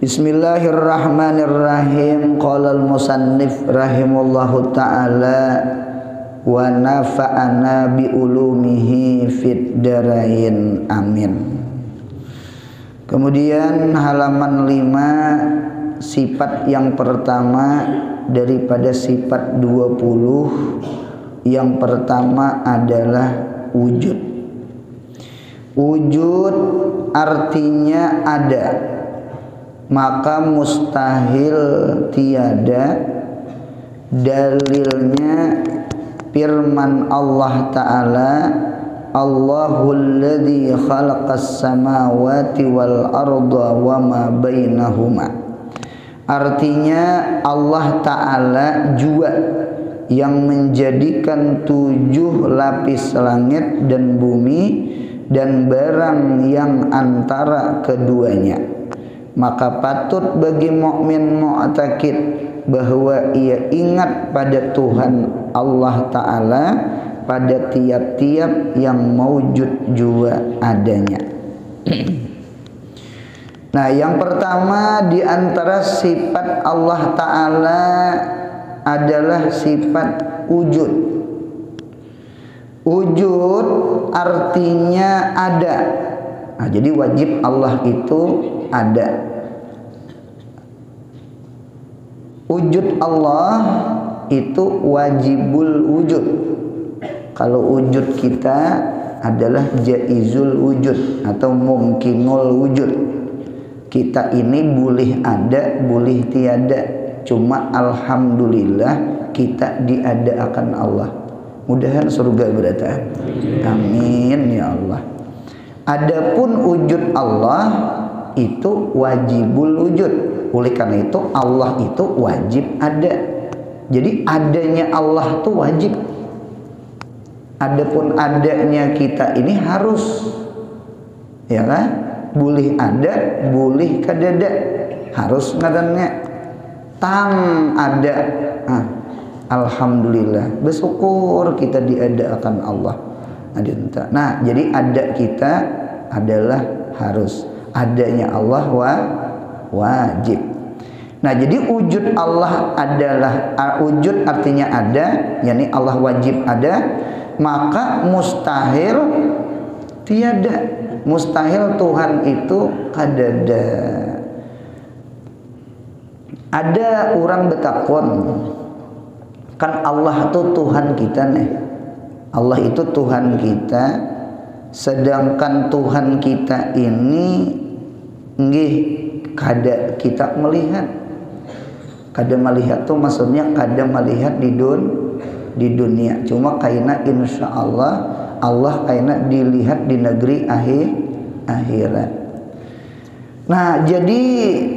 Bismillahirrahmanirrahim. Qala al-musannif rahimallahu ta'ala wa nafa'ana bi ulumihi fid darain amin. Kemudian halaman 5, sifat yang pertama daripada sifat 20. Yang pertama adalah wujud. Wujud artinya ada, maka mustahil tiada. Dalilnya firman Allah Ta'ala, Allahul ladzi khalaqas samawati wal arda wa ma bainahuma. Artinya Allah Ta'ala jua yang menjadikan 7 lapis langit dan bumi dan barang yang antara keduanya. Maka patut bagi mukmin mu'taqid bahwa ia ingat pada Tuhan Allah Ta'ala pada tiap-tiap yang maujud jua adanya. Nah, yang pertama di antara sifat Allah Ta'ala adalah sifat wujud. Wujud artinya ada. Nah, jadi wajib Allah itu ada. Wujud Allah itu wajibul wujud. Kalau wujud kita adalah jaizul wujud atau mungkinul wujud. Kita ini boleh ada, boleh tiada. Cuma alhamdulillah kita diadakan Allah. Mudahan surga berata. Amin ya Allah. Adapun wujud Allah itu wajibul wujud. Oleh karena itu Allah itu wajib ada. Jadi adanya Allah itu wajib. Adapun adanya kita ini harus, ya kan? Boleh ada, boleh kadada. Harus ngarannya tang ada. Alhamdulillah, bersyukur kita diadakan Allah. Nah, jadi ada kita adalah harus, adanya Allah wajib. Nah, jadi wujud Allah adalah wujud artinya ada, yakni Allah wajib ada, maka mustahil tiada. Mustahil Tuhan itu kadada. Ada orang bertakon, kan Allah itu Tuhan kita nih. Allah itu Tuhan kita, sedangkan Tuhan kita ini nggih kada kita melihat. Kada melihat tuh maksudnya kada melihat di dunia. Cuma kaina insya Allah kaina dilihat di negeri akhirat. Nah, jadi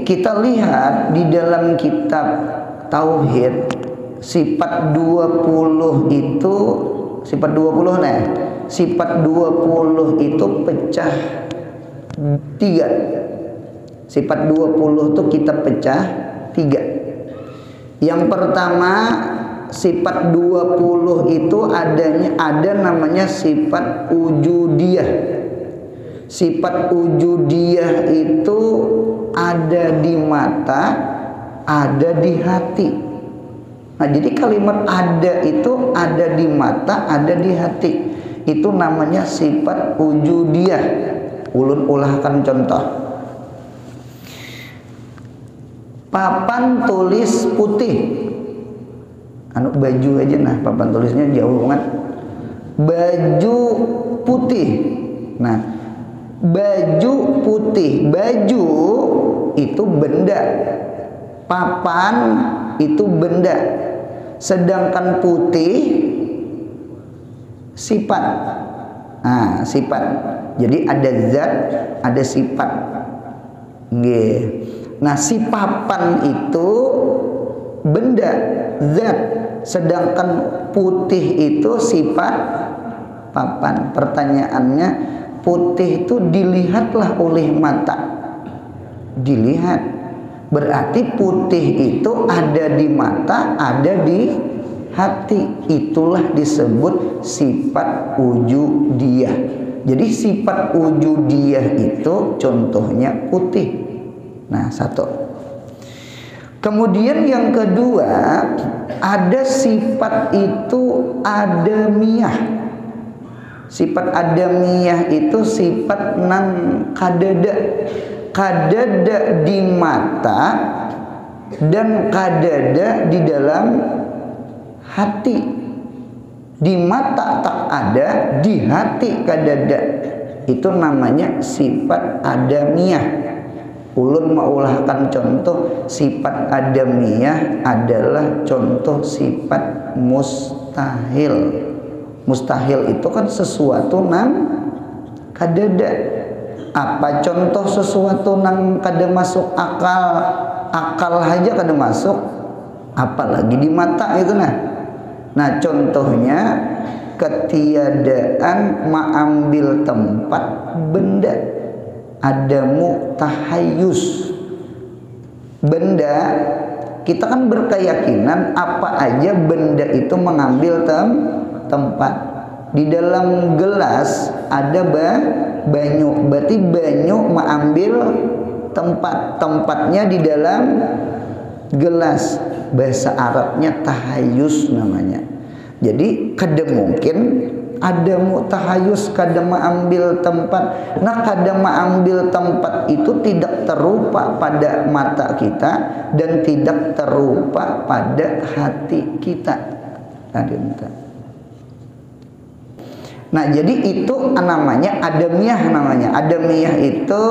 kita lihat di dalam kitab Tauhid sifat 20 itu sifat 20 nih. Sifat 20 itu pecah 3. Sifat 20 itu kita pecah 3. Yang pertama, sifat 20 itu ada namanya sifat wujudiyah. Sifat wujudiyah itu ada di mata, ada di hati. Nah, jadi kalimat ada itu ada di mata, ada di hati. Itu namanya sifat wujudiyah. Ulun ulahkan contoh. Papan tulis putih. Baju aja nah, papan tulisnya jauh banget. Baju putih. Nah, baju putih. Baju itu benda. Papan itu benda. Sedangkan putih sifat. Nah, sifat. Jadi ada zat, ada sifat. Nggih. Nah, si papan itu benda, zat, sedangkan putih itu sifat papan. Pertanyaannya, putih itu dilihatlah oleh mata. Dilihat. Berarti putih itu ada di mata, ada di hati. Itulah disebut sifat wujudiyah. Jadi sifat wujudiyah itu contohnya putih. Nah, satu. Kemudian yang kedua, ada sifat itu adamiyah. Sifat adamiyah itu sifat nang kadada. Kadada di mata dan kadada di dalam hati. Di mata tak ada, di hati kadada. Itu namanya sifat adamiyah. Ulun maulahkan contoh sifat adamiyah adalah contoh sifat mustahil. Mustahil itu kan sesuatu nang kadada. Apa contoh sesuatu nang kada masuk akal? Akal aja kada masuk, apalagi di mata itu nah. Nah, contohnya ketiadaan mengambil tempat benda. Ada muktahayus. Benda, kita kan berkeyakinan apa aja benda itu mengambil tempat. Di dalam gelas ada banyu, berarti banyu mengambil tempat. Tempatnya di dalam gelas. Bahasa Arabnya tahayus namanya. Jadi kada mungkin ada muktahayus kada mengambil tempat. Nah, kada mengambil tempat itu tidak terupa pada mata kita dan tidak terupa pada hati kita. Nah, jadi itu namanya adamiyah namanya. Adamiyah itu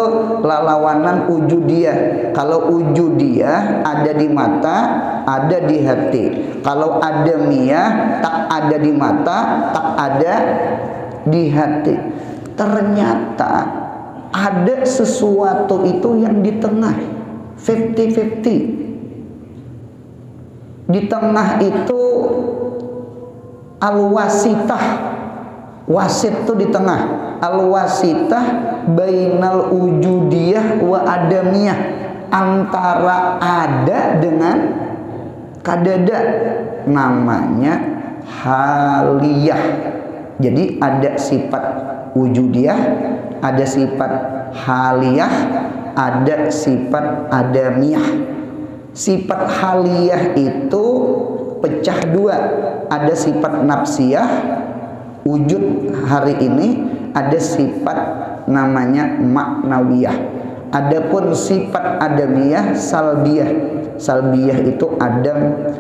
lalawanan ujudiyah. Kalau ujudiyah ada di mata, ada di hati. Kalau adamiyah tak ada di mata, tak ada di hati. Ternyata ada sesuatu itu yang di tengah, 50-50. Di tengah itu al-wasitah. Wasit itu di tengah. Al-wasitah bainal ujudiyah wa adamiyah. Antara ada dengan kadada. Namanya haliyah. Jadi ada sifat wujudiyah, ada sifat haliyah, ada sifat adamiyah. Sifat haliyah itu pecah dua. Ada sifat nafsiyah, wujud hari ini, ada sifat namanya maknawiyah. Adapun sifat adamiyah salbiyah. Salbiyah itu adam,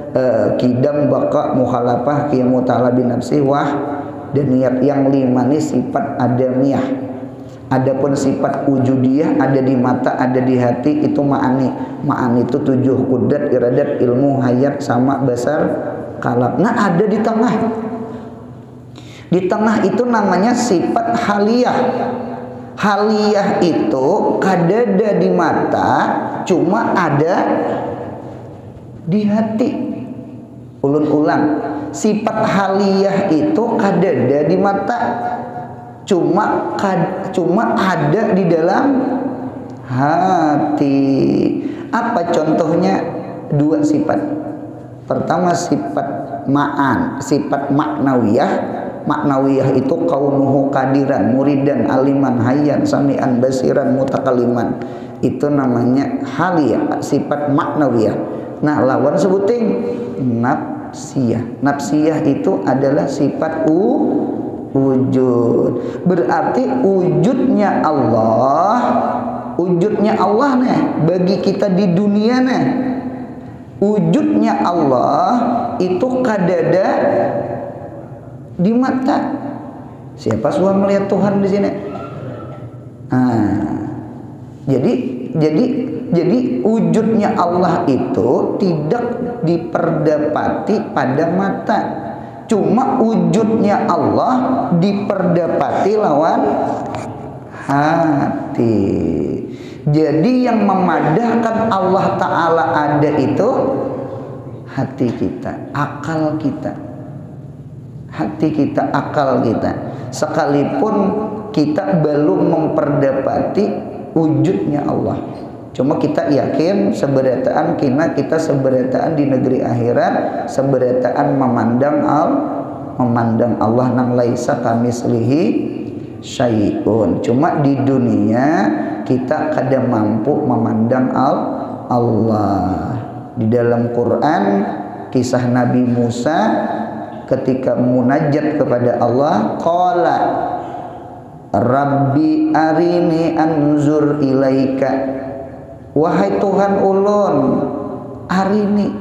kidam, baka, mukhalafah, qiyamu ta'ala bin nafsi, wah, dan niat. Yang lima ini sifat adamiyah. Adapun sifat wujudiyah ada di mata, ada di hati, itu ma'ani. Ma'ani itu 7 kudrat, iradat, ilmu, hayat, sama, basar, kalam. Nah, ada di tengah. Di tengah itu namanya sifat haliyah. Haliyah itu kadada di mata, cuma ada di hati. Ulun ulang, sifat haliyah itu kadada di mata, cuma ada di dalam hati. Apa contohnya? 2 sifat. Pertama sifat ma'an, sifat maknawiyah. Maknawiyah itu kaunuhu kadiran, muridan, aliman, hayyan, sami'an, basiran, mutakaliman. Itu namanya haliyah, sifat maknawiyah. Nah, lawan sebuting nafsiyah. Nafsiyah itu adalah sifat wujud. Berarti wujudnya Allah nih bagi kita di dunia nih. Wujudnya Allah itu kadada di mata. Siapa suka melihat Tuhan di sini? Nah, jadi wujudnya Allah itu tidak diperdapati pada mata. Cuma wujudnya Allah diperdapati lawan hati. Jadi yang memadahkan Allah Ta'ala ada itu hati kita, akal kita. Hati kita, akal kita. Sekalipun kita belum memperdapati wujudnya Allah, cuma kita yakin seberataan kita seberataan di negeri akhirat, seberataan memandang Allah nang laisa kamislihi syai'un. Cuma di dunia kita kada mampu memandang Allah. Di dalam Quran kisah Nabi Musa ketika munajat kepada Allah, qala Rabbi arini anzur ilaika, wahai Tuhan ulun, arini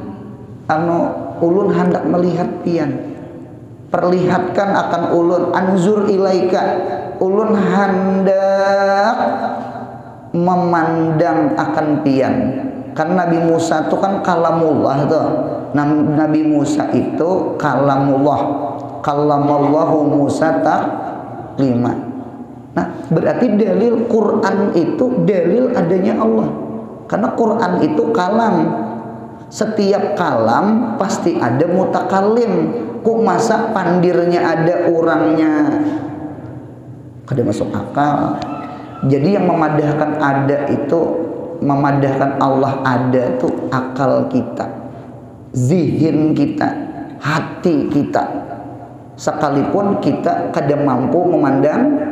ulun hendak melihat pian, perlihatkan akan ulun, anzur ilaika, ulun hendak memandang akan pian. Kan Nabi Musa itu kan kalamullah tuh. Nabi Musa itu kalamullah, kalamallahu Musa taklima. Nah, berarti dalil Quran itu dalil adanya Allah. Karena Quran itu kalam. Setiap kalam pasti ada mutakalim. Kok masa pandirnya ada orangnya? Kada masuk akal. Jadi yang memadahkan ada itu, memadahkan Allah ada itu akal kita, zihin kita, hati kita. Sekalipun kita kada mampu memandang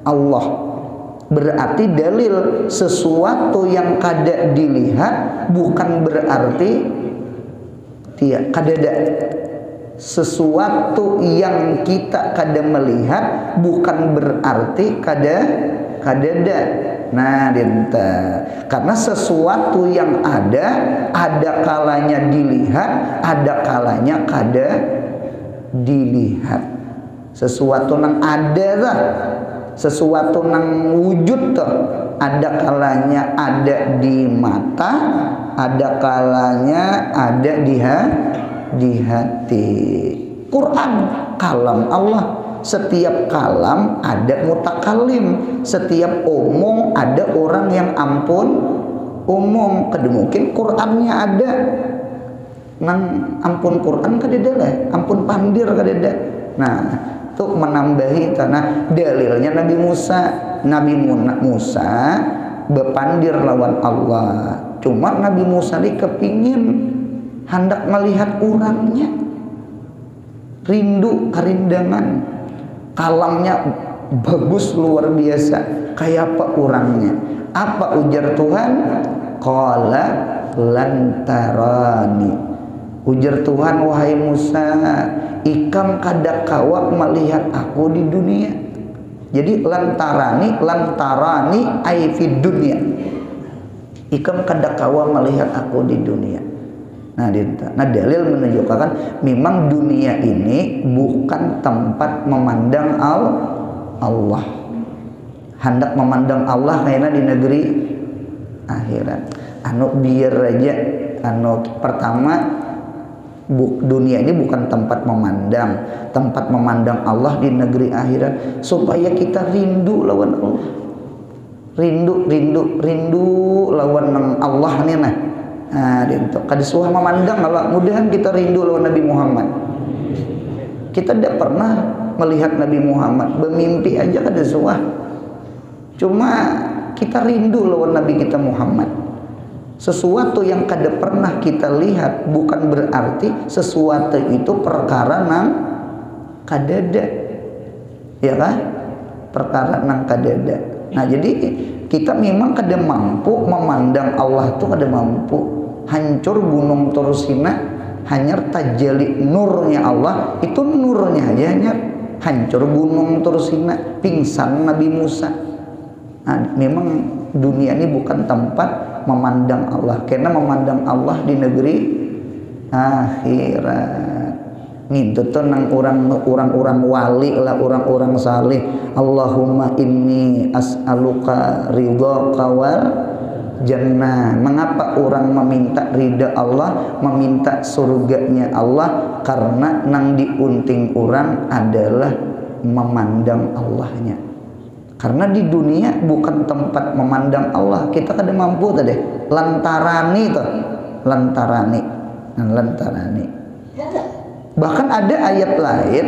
Allah, berarti dalil sesuatu yang kada dilihat bukan berarti tidak kadada. Sesuatu yang kita kada melihat bukan berarti kadada. Nah, karena sesuatu yang ada kalanya dilihat, ada kalanya kada dilihat. Sesuatu yang ada lah, sesuatu nang wujud tuh, ada kalanya ada di mata, ada kalanya ada di hati. Quran kalam Allah, setiap kalam ada mutakalim, setiap omong ada orang yang ampun omong. Kada mungkin Qurannya ada nang ampun Quran kadada lah, ampun pandir kadada. Nah, itu menambahi tanah dalilnya Nabi Musa bepandir lawan Allah. Cuma Nabi Musa ini kepingin hendak melihat orangnya, rindu kerindangan, kalamnya bagus luar biasa, kayak apa orangnya. Apa ujar Tuhan? Qala lantarani. Ujar Tuhan, wahai Musa, ikam kada kawak melihat aku di dunia. Jadi lantarani ai fid dunia. Ikam kada kawak melihat aku di dunia. Nah, dalil menunjukkan memang dunia ini bukan tempat memandang Allah. Hendak memandang Allah kayaknya di negeri akhirat. Biar aja pertama, dunia ini bukan tempat memandang Allah di negeri akhirat, supaya kita rindu lawan Allah, rindu lawan Allah nih. Nah, kada suah memandang Allah. Mudahan kita rindu lawan Nabi Muhammad. Kita tidak pernah melihat Nabi Muhammad, bermimpi aja kada suah. Cuma kita rindu lawan Nabi kita Muhammad. Sesuatu yang kada pernah kita lihat bukan berarti sesuatu itu perkara nang kadada, ya kan? Perkara nang kadada. Nah, jadi kita memang kada mampu memandang Allah tuh, kada mampu. Hancur gunung Tursina, hanya tajalli nurnya Allah, itu nurnya aja hanya hancur gunung Tursina, pingsan Nabi Musa. Nah, memang dunia ini bukan tempat memandang Allah, karena memandang Allah di negeri akhirat. Ngintut tuh nang orang-orang wali lah, orang-orang saleh. Allahumma inni as'aluka ridhaka wal jannah. Mengapa orang meminta ridha Allah, meminta surganya Allah? Karena nang diunting orang adalah memandang Allahnya. Karena di dunia bukan tempat memandang Allah. Kita kada mampu tadi. Lantarani. Bahkan ada ayat lain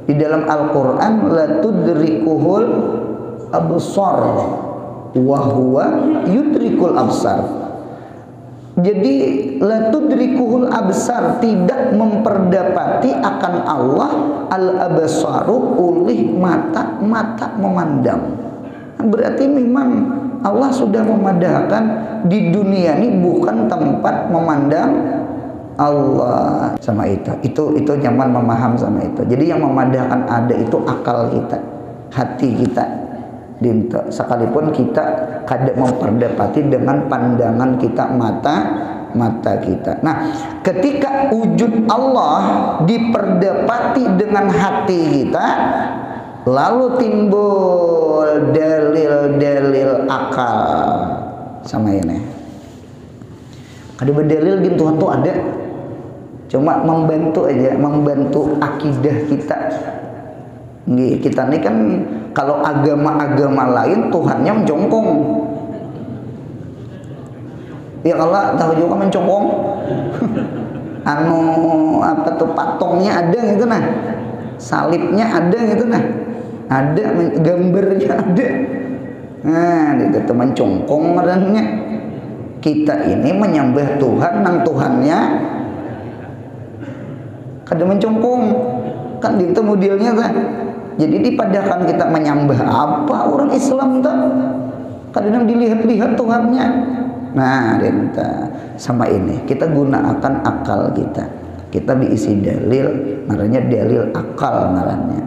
di dalam Al-Quran, la tudrikuhul absar wa huwa yudrikul absar. Jadi la tudrikuhul absar, tidak memperdapati akan Allah al-absaru oleh mata memandang. Berarti memang Allah sudah memadahkan di dunia ini bukan tempat memandang Allah. Sama itu nyaman memaham sama itu. Jadi yang memadahkan ada itu akal kita, hati kita. Dinto sekalipun kita kadang memperdapati dengan pandangan kita, mata kita. Nah, ketika wujud Allah diperdapati dengan hati kita, lalu timbul dalil-dalil akal sama ini. Ada berdalil gini Tuhan tuh ada, cuma membantu aja, membantu akidah kita. Kita ini kan kalau agama-agama lain Tuhannya mencongkong. Ya Allah tahu juga mencongkong. Apa tuh patongnya ada gitu nah. Salibnya ada gitu nah. Ada gambarnya ada. Nah, itu tuh mencongkong merenya. Kita ini menyembah Tuhan nang Tuhannya kada mencongkong. Kan itu modelnya kan. Jadi dipadahkan kita menyembah apa orang Islam tuh. Kadang dilihat-lihat Tuhannya. Nah, sama ini kita gunakan akal kita. Kita diisi dalil, namanya dalil akal namanya.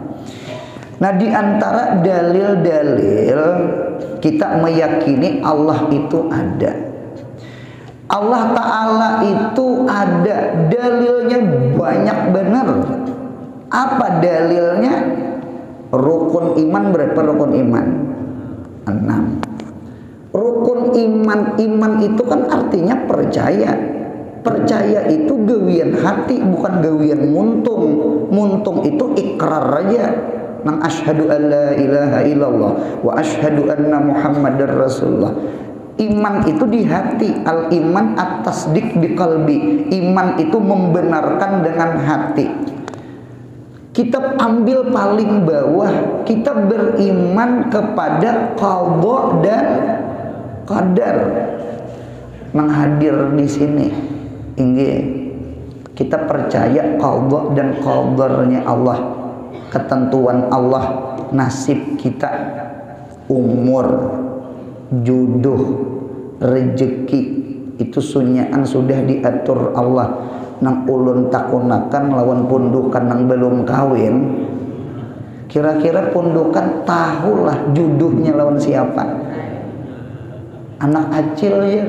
Nah, di antara dalil-dalil kita meyakini Allah itu ada. Allah Ta'ala itu ada, dalilnya banyak benar. Apa dalilnya? Rukun iman berapa rukun iman? 6. Rukun iman itu kan artinya percaya. Percaya itu gawian hati, bukan gawian muntung. Muntung itu ikrar aja. Nang asyhadu an la ilaha illallah wa asyhadu anna muhammadar rasulullah. Iman itu di hati. Al iman at-tasdiq bi qalbi. Iman itu membenarkan dengan hati. Kita ambil paling bawah, kita beriman kepada qadha dan qadar. Menghadir di sini, inggih kita percaya qadha dan qadarnya Allah, ketentuan Allah, nasib kita, umur, jodoh, rezeki itu sunyaan sudah diatur Allah. Nang ulun takunakan lawan pundukan nang belum kawin, kira-kira pundukan tahulah jodohnya lawan siapa. Anak acil ya.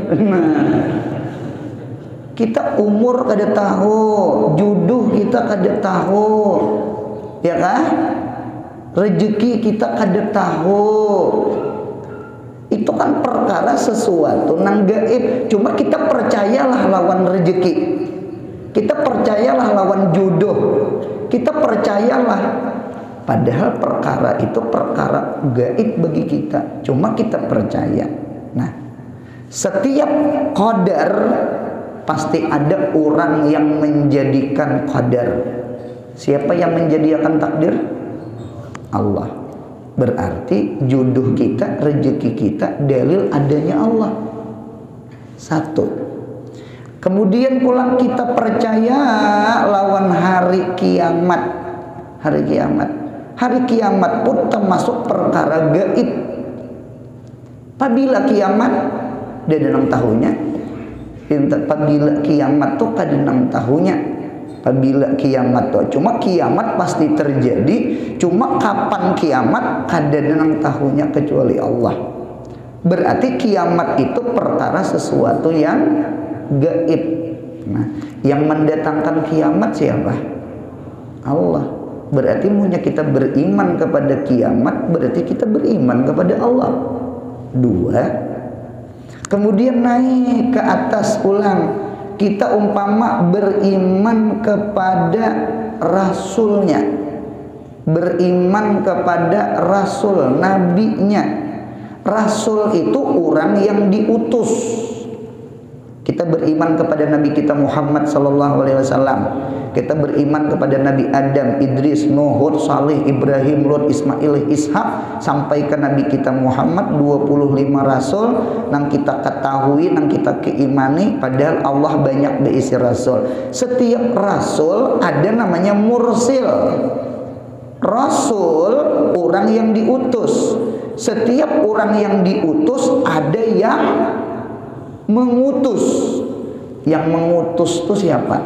Kita umur kada tahu, jodoh kita kada tahu, ya kan? Rezeki kita kada tahu. Itu kan perkara sesuatu nang gaib. Cuma kita percayalah lawan rezeki. Kita percayalah lawan jodoh. Kita percayalah. Padahal perkara itu perkara gaib bagi kita. Cuma kita percaya. Nah, setiap qadar pasti ada orang yang menjadikan qadar. Siapa yang menjadikan takdir? Allah. Berarti jodoh kita, rezeki kita, dalil adanya Allah. Satu. Kemudian pulang kita percaya lawan hari kiamat. Hari kiamat. Hari kiamat pun termasuk perkara gaib. Apabila kiamat dia enam tahunnya. Apabila kiamat tuh kada 6 tahunnya. Apabila kiamat tuh cuma kiamat pasti terjadi. Cuma kapan kiamat kada 6 tahunnya kecuali Allah. Berarti kiamat itu perkara sesuatu yang gaib. Nah, yang mendatangkan kiamat siapa? Allah. Berarti munya kita beriman kepada kiamat, berarti kita beriman kepada Allah. 2. Kemudian naik ke atas ulang, kita umpama beriman kepada rasulnya, beriman kepada rasul, nabinya. Rasul itu orang yang diutus. Kita beriman kepada Nabi kita Muhammad sallallahu alaihi wasallam. Kita beriman kepada Nabi Adam, Idris, Nuh, Hud, Salih, Ibrahim, Lut, Ismail, Ishak sampai ke Nabi kita Muhammad 25 rasul nang kita ketahui, nang kita keimani, padahal Allah banyak berisi rasul. Setiap rasul ada namanya mursil. Rasul orang yang diutus. Setiap orang yang diutus ada yang mengutus. Yang mengutus itu siapa?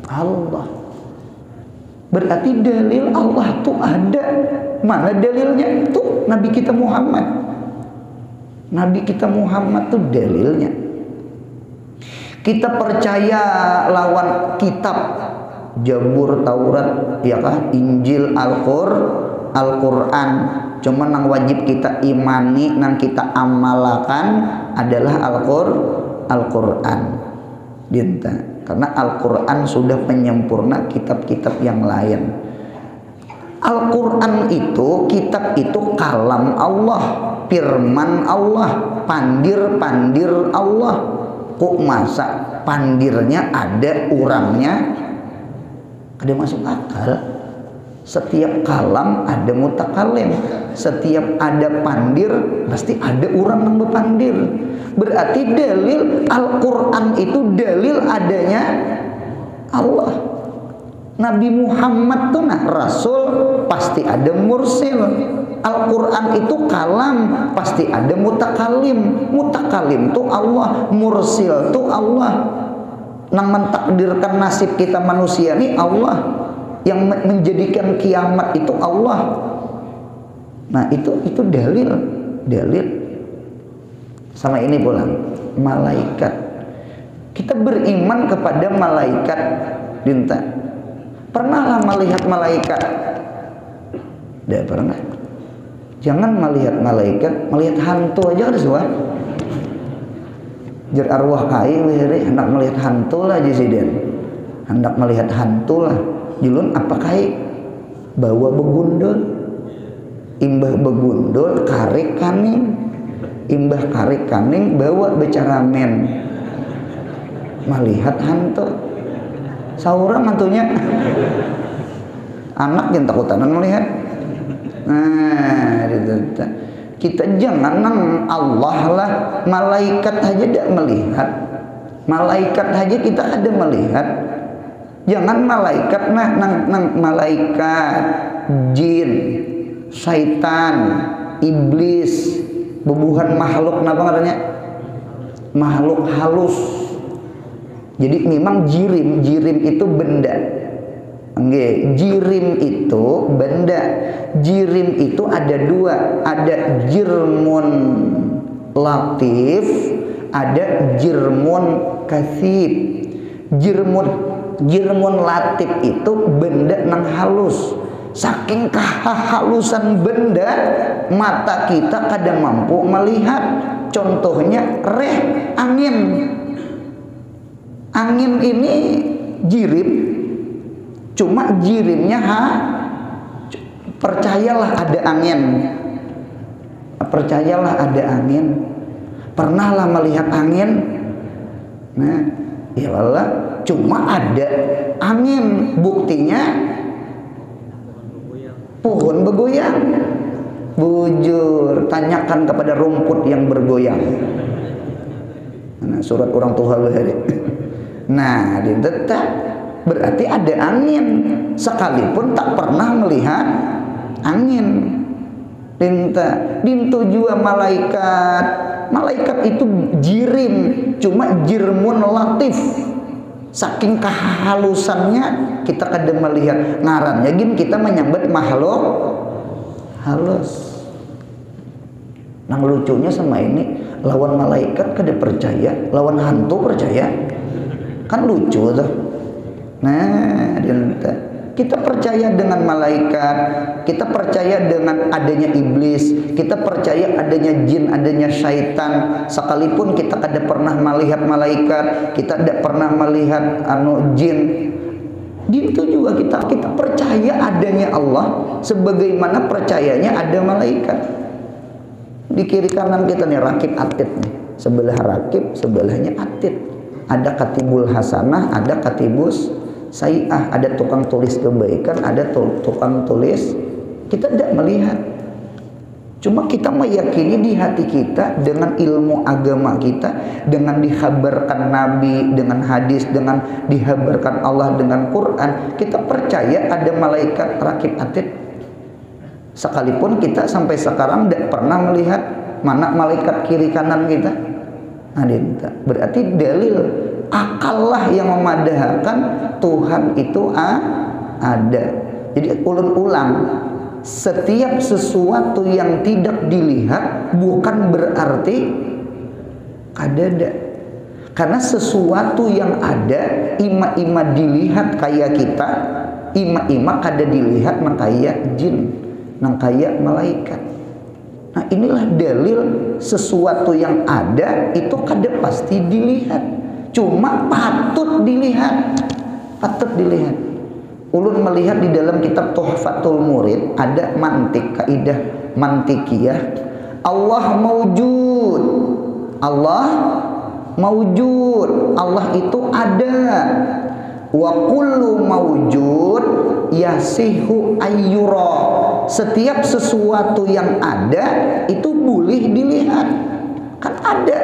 Allah. Berarti dalil Allah tuh ada. Mana dalilnya? Tuh Nabi kita Muhammad. Nabi kita Muhammad tuh dalilnya. Kita percaya lawan kitab Jabur, Taurat, ya kah? Injil, Al-Quran. Cuma nang wajib kita imani, nang kita amalakan adalah Al-Quran. Dinta. Karena Al-Quran sudah penyempurna kitab-kitab yang lain. Al-Quran itu, kitab itu kalam Allah, firman Allah, pandir-pandir Allah. Kok masa pandirnya ada orangnya? Ada masuk akal. Setiap kalam ada mutakalim. Setiap ada pandir pasti ada orang yang berpandir. Berarti dalil Al-Quran itu dalil adanya Allah. Nabi Muhammad tuh nah Rasul pasti ada mursil. Al-Quran itu kalam pasti ada mutakalim. Mutakalim tuh Allah, mursil tuh Allah. Nang mentakdirkan nasib kita manusia ini Allah. Yang menjadikan kiamat itu Allah. Nah itu dalil. Sama ini pulang malaikat. Kita beriman kepada malaikat. Dinta. Pernahlah melihat malaikat? Tidak pernah. Jangan melihat malaikat, melihat hantu aja ada semua. Jer arwah kai hendak melihat hantu lah jesiden. Hendak melihat hantu lah. Julun apa kai? Bawa begundul. Imbah begundul karik kaning. Imbah karik kaning bawa becaramen. Melihat hantu. Saurang hantunya. Anak yang takutanan melihat. Nah, kita jangan nang Allah lah, malaikat aja tidak melihat. Malaikat aja kita ada melihat. Jangan malaikat nang malaikat, jin, syaitan, iblis, bebuhan makhluk napa katanya? Makhluk halus. Jadi memang jirim itu benda. Nggih, jirim itu benda. Jirim itu ada dua, ada jirmun latif, ada jirmun kasib. Jirmun latif itu benda nang halus. Saking kehalusan benda, mata kita kadang mampu melihat. Contohnya angin. Angin ini jirim. Cuma jirimnya percayalah ada angin. Percayalah ada angin. Pernahlah melihat angin. Nah, ya Allah, cuma ada angin. Buktinya pohon bergoyang. Bujur, tanyakan kepada rumput yang bergoyang. Nah, surat orang tua hari. Nah, ditetap berarti ada angin, sekalipun tak pernah melihat angin. Dintu juga malaikat. Malaikat itu jirim, cuma jirmun latif. Saking kehalusannya kita kadang melihat ngarannya gini kita menyambut makhluk halus. Nang lucunya sama ini lawan malaikat kada percaya, lawan hantu percaya. Kan lucu tuh. Nah, kita percaya dengan malaikat, kita percaya dengan adanya iblis, kita percaya adanya jin, adanya syaitan. Sekalipun kita tidak pernah melihat malaikat, kita tidak pernah melihat jin. Gitu juga kita percaya adanya Allah, sebagaimana percayanya ada malaikat. Di kiri kanan kita nih rakib atid nih, sebelah rakib, sebelahnya atid. Ada katibul hasanah, ada katibus sayi'ah, ada tukang tulis kebaikan, ada tukang tulis. Kita tidak melihat. Cuma kita meyakini di hati kita dengan ilmu agama kita, dengan dihabarkan Nabi, dengan hadis, dengan dihabarkan Allah dengan Quran, kita percaya ada malaikat rakib atid. Sekalipun kita sampai sekarang tidak pernah melihat mana malaikat kiri kanan kita. Berarti dalil akallah yang memadahkan Tuhan itu ada. Jadi ulang, setiap sesuatu yang tidak dilihat bukan berarti ada. Karena sesuatu yang ada ima-ima dilihat kayak kita, ima-ima kada dilihat nang kayak jin, nang kayak malaikat. Nah, inilah dalil sesuatu yang ada itu kada pasti dilihat, cuma patut dilihat. Ulun melihat di dalam kitab Tuhfatul Murid ada mantik, kaidah mantikiyah. Allah maujud, Allah itu ada. Wa kullu maujud yasihu ayyura. Setiap sesuatu yang ada itu boleh dilihat. Kan ada,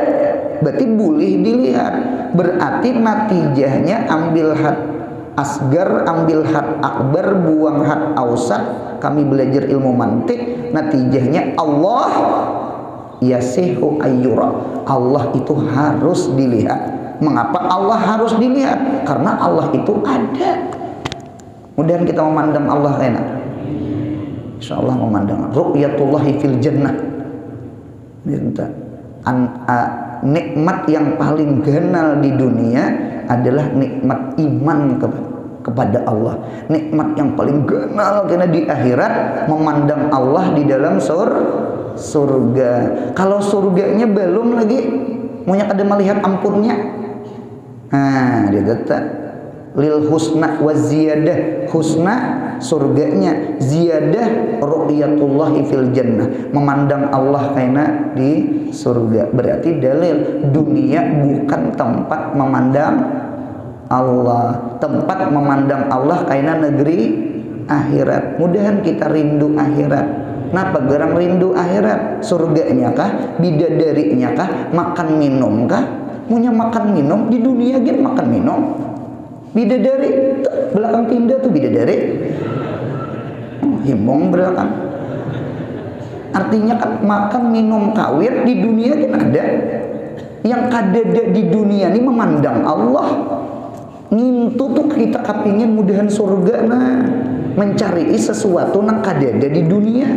berarti boleh dilihat. Berarti natijahnya ambil had asgar, ambil had akbar, buang had ausat. Kami belajar ilmu mantik, natijahnya Allah yasihu ayyura. Allah itu harus dilihat. Mengapa Allah harus dilihat? Karena Allah itu ada. Mudah kita memandang Allah enak. Insyaallah memandang ru'yatullahi fil jannah. Nikmat yang paling ganal di dunia adalah nikmat iman kepada Allah. Nikmat yang paling ganal karena di akhirat memandang Allah di dalam surga. Kalau surganya belum lagi, maunya kada melihat ampunnya. Nah, dia kata lil husna wa ziyadah. Husna surganya, ziyadah ru'yatullahi fil jannah, memandang Allah kaina di surga. Berarti dalil dunia bukan tempat memandang Allah. Tempat memandang Allah kaina negeri akhirat. Mudahan kita rindu akhirat. Napa gerang rindu akhirat? Surganya kah? Bidadarinya kah? Makan minum kah? Punya makan minum di dunia gitu, makan minum. Bidadari tuh, belakang pindah tuh bidadari. Himbong belakang. Artinya kan makan minum kawin di dunia kan ada. Yang kadada di dunia ini memandang Allah. Ngintu tuh kita kepingin mudahan surga, nah mencari sesuatu nang kadada di dunia.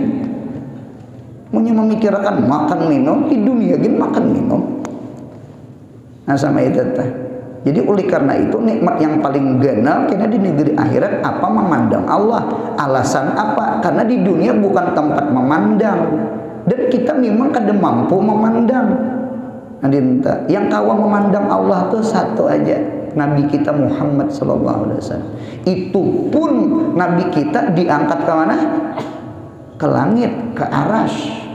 Punya memikirkan makan minum di dunia gitu, makan minum. Nah sama itu teh. Jadi oleh karena itu nikmat yang paling ganal karena di negeri akhirat apa memandang Allah. Alasan apa? Karena di dunia bukan tempat memandang. Dan kita memang kada mampu memandang. Yang kawan memandang Allah itu satu aja, Nabi kita Muhammad SAW. Itu pun Nabi kita diangkat ke mana? Ke langit, ke arasy.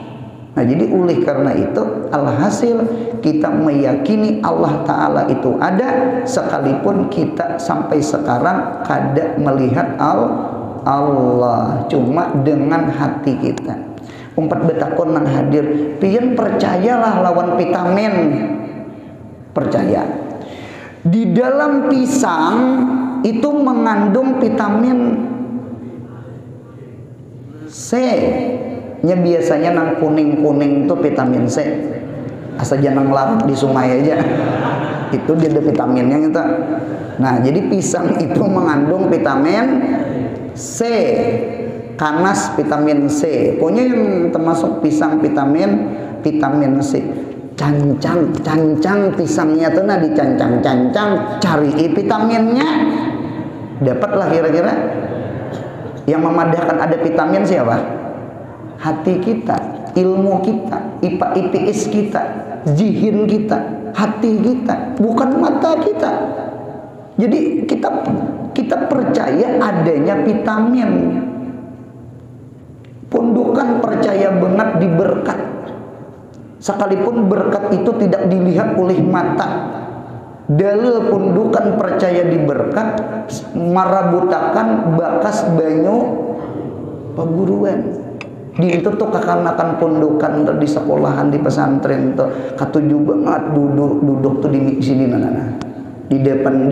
Nah jadi oleh karena itu alhasil kita meyakini Allah Ta'ala itu ada, sekalipun kita sampai sekarang kada melihat Allah, cuma dengan hati kita. Umpat betakon nang hadir, pian percayalah lawan vitamin. Percaya. Di dalam pisang itu mengandung vitamin C. Nya biasanya nang kuning-kuning itu vitamin C. Asal jangan larut di sungai aja. Itu dia ada vitaminnya gitu. Nah, jadi pisang itu mengandung vitamin C. Kanas vitamin C. Pokoknya yang termasuk pisang vitamin C. Cancang pisangnya tuh nah dicancang-cancang, cari vitaminnya. Dapatlah kira-kira. Yang memadahkan ada vitamin siapa? Hati kita, ilmu kita, IPA IPS kita, zihin kita, hati kita, bukan mata kita. Jadi kita percaya adanya vitamin. Pundukan percaya banget di berkat. Sekalipun berkat itu tidak dilihat oleh mata. Dalil pundukan percaya di berkat marabutakan bakas banyu paguruan. Di itu tuh kakanakan pundukan di sekolahan di pesantren tuh katuju banget duduk tuh di sini nana di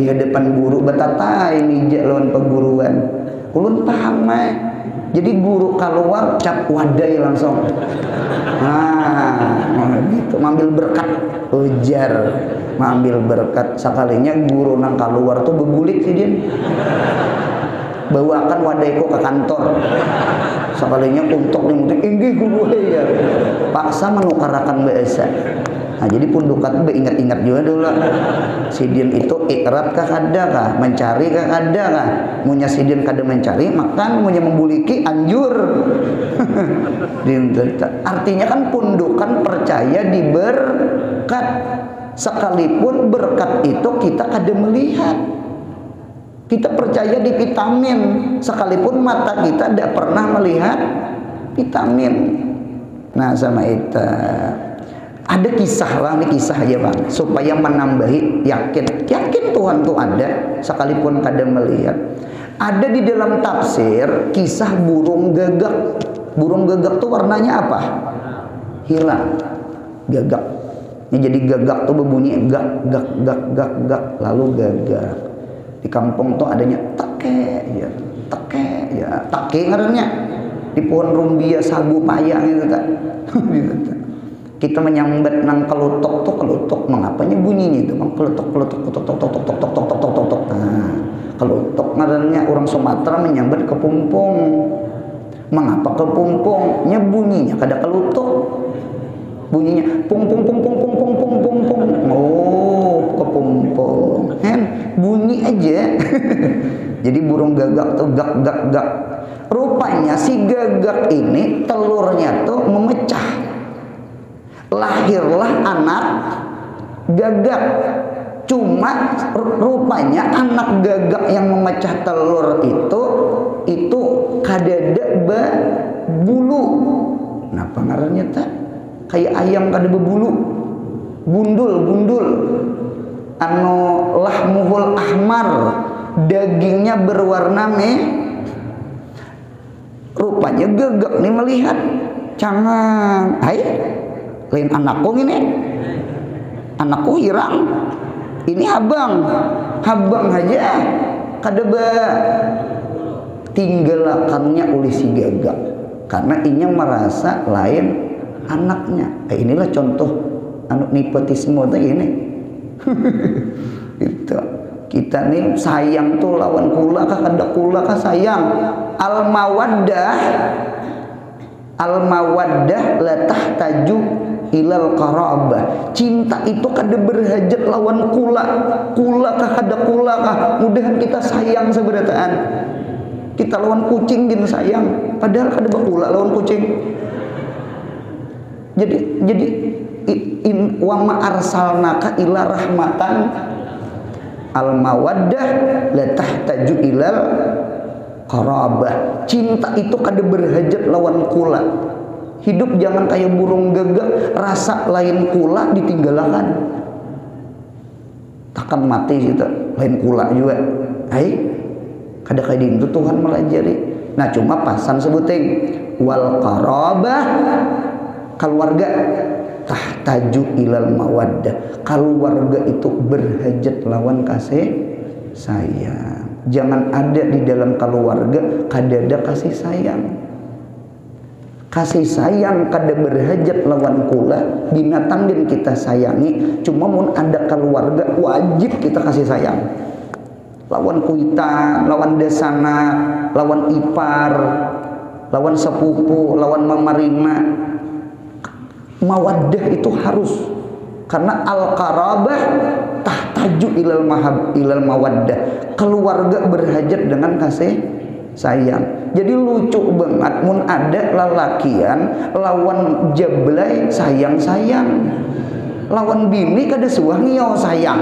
hadapan guru batatai mija lawan perguruan ulun paham Jadi guru keluar cap wadai langsung. Gitu, ngambil berkat ujar, ngambil berkat. Sekalinya guru nang keluar tuh bebulik sih dia. Bawakan wadaiku ke kantor. Sekalinya untuk dimutik inggih guru ya. Paksa menukarakan bahasa. Nah, jadi pundukat ingat-ingat juga dulu. Sidin itu ikrat kah kada kah, mencari kah kada kah. Munya sidin kada mencari, makan munya membuliki anjur. Artinya kan pundukan percaya diberkat. Sekalipun berkat itu kita kada melihat. Kita percaya di vitamin, sekalipun mata kita tidak pernah melihat vitamin. Nah, sama itu ada kisah lah, ini kisah aja bang, supaya menambahi yakin Tuhan tuh ada, sekalipun kada melihat. Ada di dalam tafsir kisah burung gagak. Burung gagak tuh warnanya apa? Hilang. Gagak. Ini jadi gagak tuh berbunyi gak gak gak gak gak, lalu gagak. Di kampung tuh adanya teke ya, take ngarannya di pohon rumbia sagu payang gitu tak. Kita menyambat nang kelutok tuh, kelutok mengapanya bunyinya itu bang, kelutok tok tok tok tok tok tok tok tok tok tok. Nah, kelutok ngarannya orang Sumatera menyambat kepumpung. Mengapa kepumpungnya bunyinya kada kelutok? Bunyinya pung pung pung pung pung pung pung pung pung. Oh, kepumpung. Bunyi aja. Jadi burung gagak tuh gak gak gak. Rupanya si gagak ini telurnya tuh memecah. Lahirlah anak gagak. Cuma rupanya anak gagak yang memecah telur itu kadada bulu. Kenapa ngarannya tak? Kayak ayam kada berbulu. Gundul. Anu lahmuhul ahmar, dagingnya berwarna rupanya gagak nih melihat cangang. Lain anakku ini, anakku hirang. Ini abang aja kada tinggalakannya oleh si gagak karena inya merasa lain anaknya. Inilah contoh nepotisme tuh ini. Itu kita nih sayang tuh lawan kula kah kada kula kah sayang. Al mawaddah la tahtaju ilal qarabah. Cinta itu kada berhajat lawan kula kah kada kula kah. Mudahan kita sayang seberataan. Kita lawan kucing gin sayang, padahal kada bakula lawan kucing. Jadi wa ma arsalnaka ila rahmatan. Al mawaddah la tahtaju ilal qarabah. Cinta itu kada berhajat lawan kula. Hidup jangan kayak burung gagak, rasa lain kula ditinggalkan. Takkan mati gitu, lain kula juga. Kada kayak itu Tuhan melajari. Nah cuma pasan sebuting wal qarabah, keluarga tahtaju ilal mawaddah. Keluarga itu berhajat lawan kasih sayang. Jangan ada di dalam keluarga kada ada kasih sayang. Kasih sayang kada berhajat lawan kula. Binatang yang kita sayangi, cuma mun ada keluarga wajib kita kasih sayang. Lawan kuitan, lawan desana, lawan ipar, lawan sepupu, lawan mamarina. Mawaddah itu harus, karena al-qarabah tahtaju ilal mawaddah. Keluarga berhajat dengan kasih sayang. Jadi lucu banget mun ada lalakian lawan jablay sayang-sayang. Lawan bini kada suah ngiyau sayang.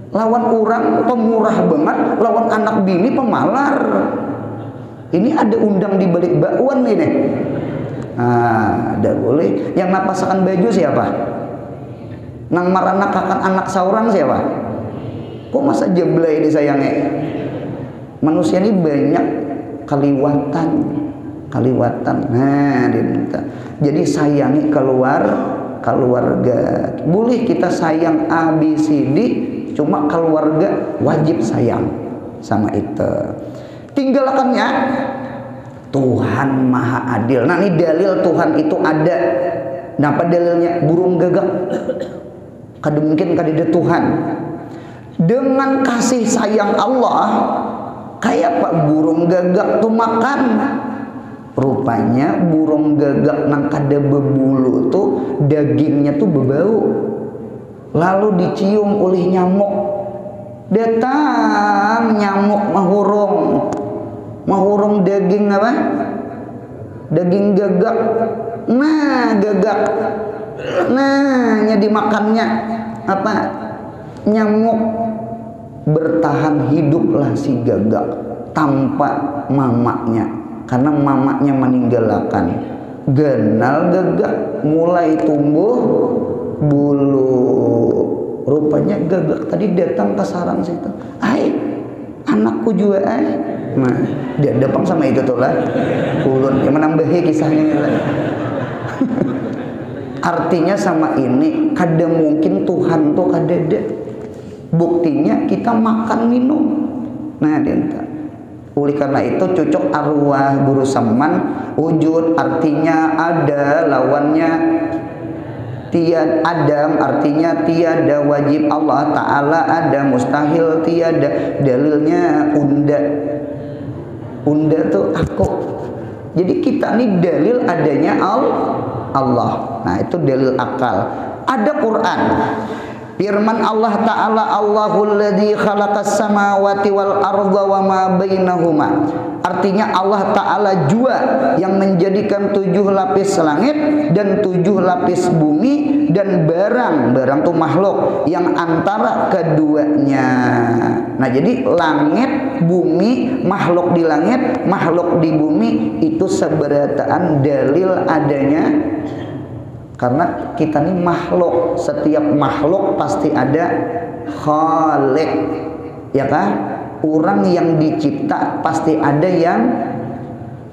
Lawan orang pemurah banget, lawan anak bini pemalar. Ini ada undang di balik bakwan ini. Ada boleh. Yang napasakan baju siapa? Nang marana kakan anak seorang siapa? Kok masa jeblay disayangi? Manusia ini banyak kaliwatan. Nah, diminta. Jadi sayangi keluarga. Boleh kita sayang ABCD, cuma keluarga wajib sayang sama itu. tinggalkannya. Tuhan maha adil. Nah ini dalil Tuhan itu ada. Nah apa dalilnya? Burung gagak kada mungkin kada ada Tuhan. Dengan kasih sayang Allah, kayak pak burung gagak tuh makan. Rupanya burung gagak nang kada bebulu tuh dagingnya tuh berbau. Lalu dicium oleh nyamuk. Datang nyamuk mahurung daging apa? Daging gagak. Nah gagak. Nah nya dimakannya apa? Nyamuk. Bertahan hiduplah si gagak tanpa mamaknya, karena mamaknya meninggalkan. Genal gagak mulai tumbuh bulu. Rupanya gagak tadi datang ke sarang situ. Anakku juga Nah, dia dapang sama itu tuh lah. Ulun yang menambahi kisahnya lah. Artinya sama ini kada mungkin Tuhan tuh kada ada. Buktinya kita makan minum. Nah, dinta. Oleh karena itu cocok arwah guru Saman wujud artinya ada, lawannya tiada. Adam artinya tiada, wajib Allah Ta'ala ada, mustahil tiada. Dalilnya unda tuh aku. Jadi kita nih dalil adanya Allah. Nah itu dalil akal. Ada Quran. Firman Allah Ta'ala, Allahul ladzi khalaqas samawati wal arda wa ma bainahuma. Artinya Allah Ta'ala jua yang menjadikan 7 lapis langit dan 7 lapis bumi dan barang tuh makhluk yang antara keduanya. Nah jadi langit, bumi, makhluk di langit, makhluk di bumi itu seberataan dalil adanya. Karena kita ini makhluk, setiap makhluk pasti ada khalik, ya kan? Orang yang dicipta pasti ada yang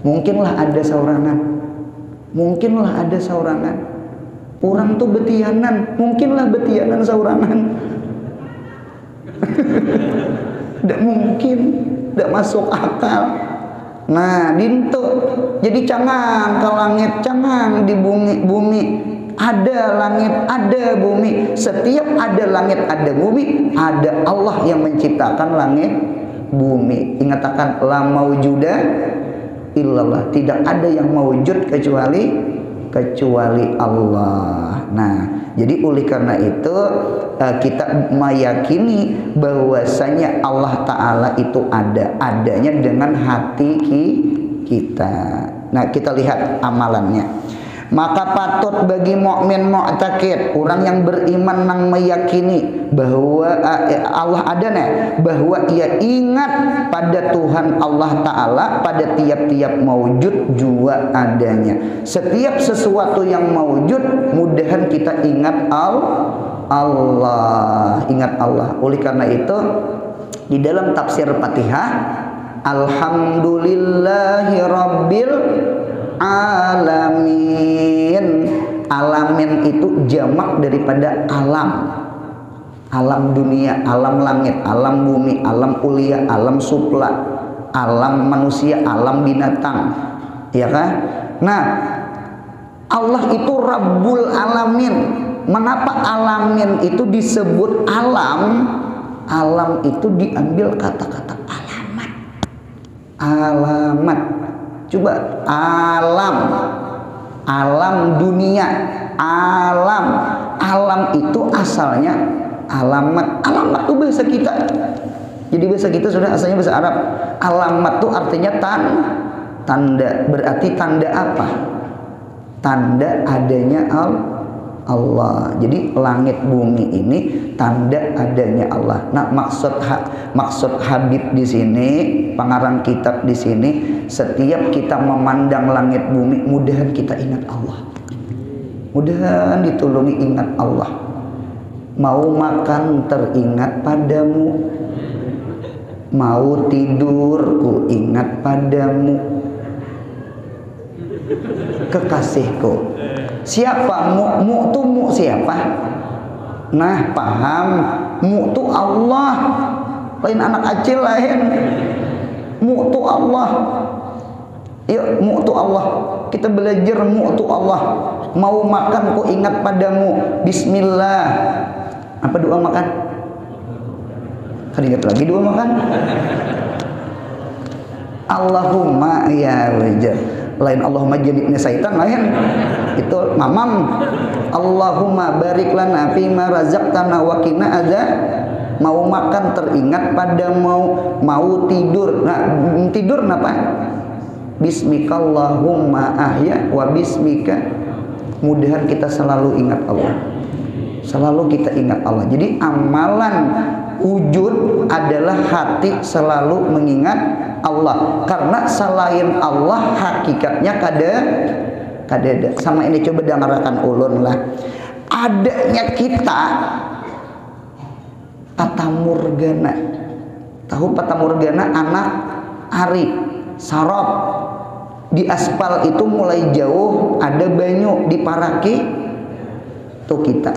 mungkinlah ada saurangan, orang tuh betianan, mungkinlah betianan saurangan. Tidak mungkin, tidak masuk akal. Nah, dintu jadi cangang ke langit, cangang di bumi. Ada langit, ada bumi. Setiap ada langit, ada bumi, ada Allah yang menciptakan langit, bumi. Ingatakan la maujuda illallah. Tidak ada yang maujud kecuali Allah. Nah, jadi oleh karena itu kita meyakini bahwasanya Allah Ta'ala itu adanya dengan hati kita. Nah, kita lihat amalannya. Maka patut bagi mukmin mu'taqid, orang yang beriman nang meyakini bahwa Allah ada bahwa ia ingat pada Tuhan Allah Ta'ala, pada tiap-tiap maujud juga adanya. Setiap sesuatu yang maujud, mudahan kita ingat Allah, ingat Allah. Oleh karena itu di dalam tafsir Fatihah, alhamdulillahi rabbil alamin. Alamin itu jamak daripada alam dunia, alam langit, alam bumi, alam ulia, alam supla, alam manusia, alam binatang, ya kan? Nah, Allah itu Rabbul Alamin. Mengapa alamin itu disebut alam? Alam itu diambil kata-kata alamat. Coba alam dunia, alam itu asalnya alamat itu bahasa kita. Jadi bahasa kita sudah asalnya bahasa Arab. Alamat itu artinya tanda. Berarti tanda apa? Tanda adanya Allah. Jadi langit bumi ini tanda adanya Allah. Nah, maksud Habib di sini, pengarang kitab di sini, setiap kita memandang langit bumi, mudahan kita ingat Allah. Mudahan ditulungi ingat Allah. Mau makan teringat padamu, mau tidur ku ingat padamu, kekasihku. Siapa mu tuh mu siapa? Nah, paham, mu tuh Allah, lain anak kecil lain. mu'tu Allah. Yuk mu'tu Allah. Kita belajar mu'tu Allah. Mau makan kok ingat padamu. Bismillah. Apa doa makan? Kan ingat lagi doa makan. Allahumma ya wajah. Lain Allahumma janibna syaitan, lain itu mamam. Allahumma barik lana fima razaqtana wa qina adzab. Mau makan teringat pada mau tidur. Nah, tidur napa? Bismikallahumma ahya wa bismika. Mudahan kita selalu ingat Allah. Selalu kita ingat Allah. Jadi amalan wujud adalah hati selalu mengingat Allah. Karena selain Allah hakikatnya kadada. Sama ini coba dengarkan ulun lah. Adanya kita fatamorgana. Tahu fatamorgana? Anak hari sarap di aspal itu mulai jauh ada banyu di paraki tuh kita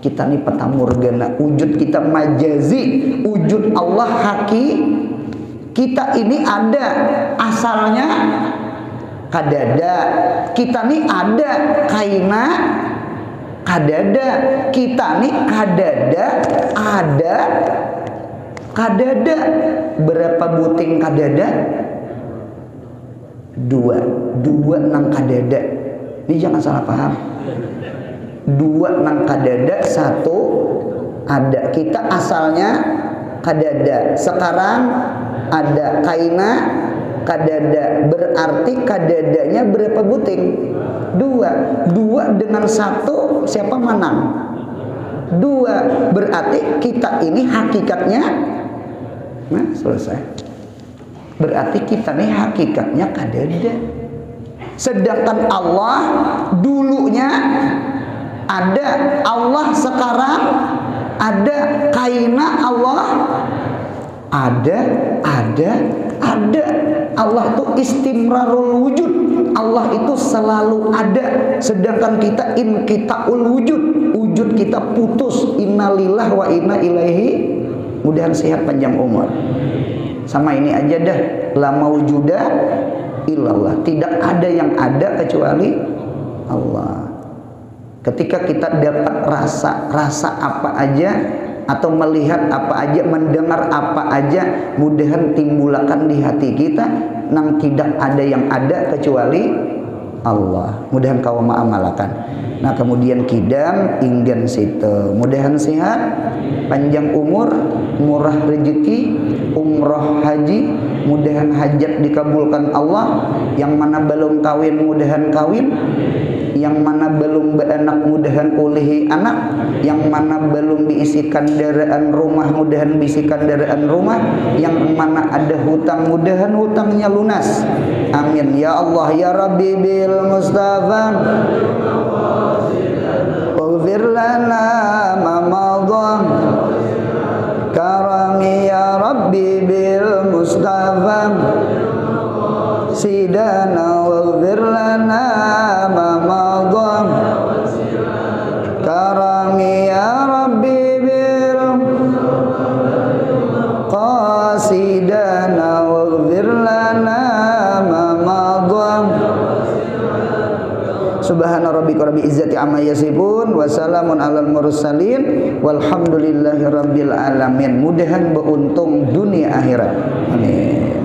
nih fatamorgana, wujud kita majazi, wujud Allah haki. Kita ini ada asalnya kadada, kita nih ada kaina kadada, kita nih kadada ada kadada. Berapa buting kadada? Dua nang kadada. Ini jangan salah paham. Dua nang kadada, satu ada. Kita asalnya kadada, sekarang ada kaina kadada. Berarti kadadanya berapa buting? Dua dengan satu siapa menang? Dua. Berarti kita ini hakikatnya, nah selesai. Berarti kita nih hakikatnya kadada. Sedangkan Allah dulunya ada, Allah sekarang ada, kaina Allah ada. Allah itu istimrarul wujud. Allah itu selalu ada. Sedangkan kita inqitaul wujud. Wujud kita putus. Innalillah wa inna ilaihi. Mudahan sehat panjang umur. Sama ini aja dah. La maujuda illallah. Tidak ada yang ada kecuali Allah. Ketika kita dapat rasa apa aja, atau melihat apa aja, mendengar apa aja, mudahan timbulakan di hati kita nang tidak ada yang ada kecuali Allah. Mudahan kau ma'amalakan. Nah kemudian kidam inggan situ. Mudahan sehat, panjang umur, murah rezeki, umroh haji, mudahan hajat dikabulkan Allah. Yang mana belum kawin mudahan kawin, yang mana belum beranak mudahan ulihi anak, yang mana belum diisi kendaraan rumah mudahan diisi kendaraan rumah, yang mana ada hutang mudahan hutangnya lunas. Amin ya Allah ya Rabbi bil Mustafa. Waghfir lana ma madha karami ya Rabbi bil Mustafa sidana. Waghfir lana ma madha karami ya Rabbi bil qasidana. Waghfir lana ma madha. Subhana rabbika rabbil izzati amma yasifun wa salamun alal mursalin walhamdulillahi rabbil alamin. Mudahan beruntung dunia akhirat. Amin.